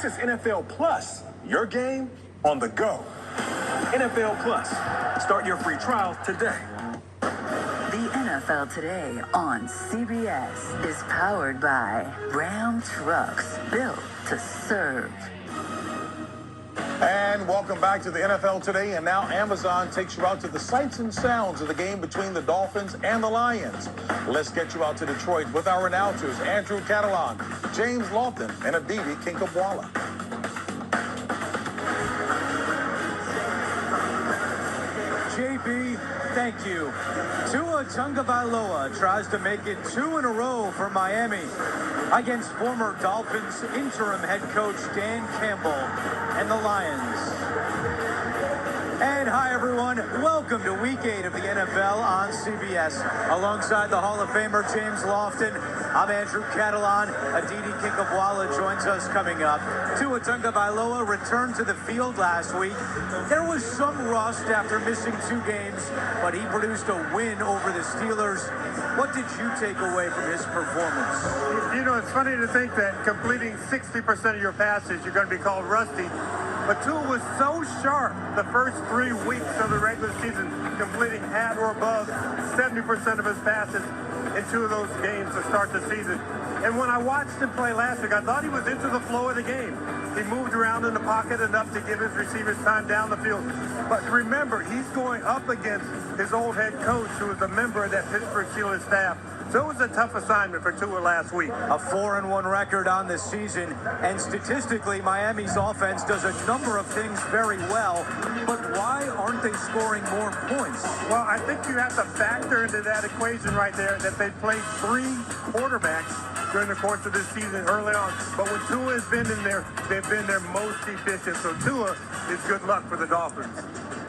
This is NFL Plus, your game on the go. NFL Plus. Start your free trial today. The NFL Today on CBS is powered by Ram Trucks, built to serve. And welcome back to the NFL Today. And now Amazon takes you out to the sights and sounds of the game between the Dolphins and the Lions. Let's get you out to Detroit with our announcers, Andrew Catalan, James Lofton, and Aditi Kinkhabwala. JB, thank you. Tua Tagovailoa tries to make it 2 in a row for Miami against former Dolphins interim head coach Dan Campbell and the Lions. And hi, everyone. Welcome to Week 8 of the NFL on CBS. Alongside the Hall of Famer James Lofton, I'm Andrew Catalan. Aditi Kinkhabwala joins us coming up. Tua Tagovailoa returned to the field last week. There was some rust after missing 2 games, but he produced a win over the Steelers. What did you take away from his performance? You know, it's funny to think that completing 60% of your passes, you're going to be called rusty. But Tua was so sharp the first 3 weeks of the regular season, completing at or above 70% of his passes in 2 of those games to start the season. And when I watched him play last week, I thought he was into the flow of the game. He moved around in the pocket enough to give his receivers time down the field. But remember, he's going up against his old head coach, who is a member of that Pittsburgh Steelers staff. So it was a tough assignment for Tua last week. A 4-1 record on the season, and statistically, Miami's offense does a number of things very well, but why aren't they scoring more points? Well, I think you have to factor into that equation right there that they played 3 quarterbacks during the course of this season early on. But when Tua has been in there, they've been their most efficient. So Tua is good luck for the Dolphins.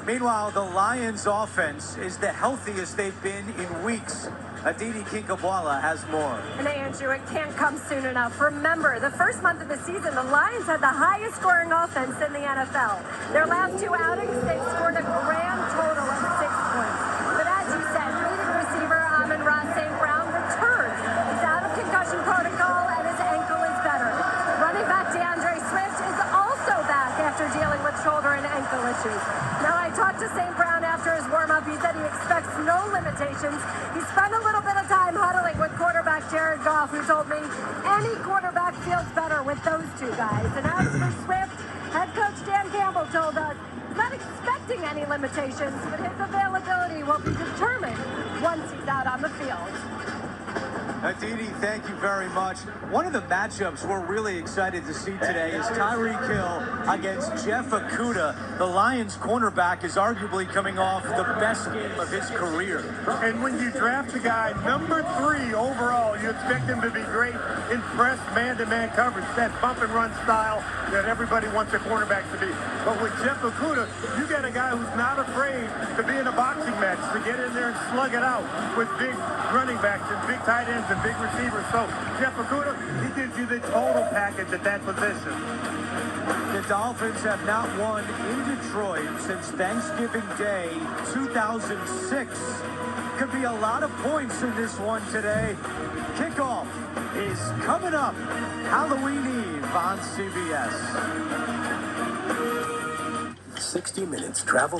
Meanwhile, the Lions' offense is the healthiest they've been in weeks. Aditi Kinkhabwala has more. And Andrew, it can't come soon enough. Remember, the first month of the season, the Lions had the highest scoring offense in the NFL. Their last 2 outings, they've scored a grand total of 6 points. But as you said, leading receiver Amon-Ra St. Brown returns. He's out of concussion protocol and his ankle is better. Running back DeAndre Swift is also back after dealing with shoulder and ankle issues. Now, I talked to St. Brown after his warm-up. He said he expects no limitations. He spent a little bit of time huddling with quarterback Jared Goff, who told me any quarterback feels better with those 2 guys. And as for Swift, head coach Dan Campbell told us he's not expecting any limitations, but his availability will be determined once he's out on the field. Aditi, thank you very much. One of the matchups we're really excited to see today is Tyreek Hill against Jeff Okudah. The Lions cornerback is arguably coming off the best game of his career. And when you draft a guy number 3 overall, you expect him to be great in press man-to-man coverage, that bump and run style that everybody wants a cornerback to be. But with Jeff Okudah, you get a guy who's not afraid to be in a boxing match, to get in there and slug it out with big running backs and big tight ends and big receivers. So Jeff Okudah, he gives you the total package at that position. The Dolphins have not won in Detroit since Thanksgiving Day 2006. Could be a lot of points in this one today. Kickoff is coming up Halloween Eve on CBS. 60 Minutes travel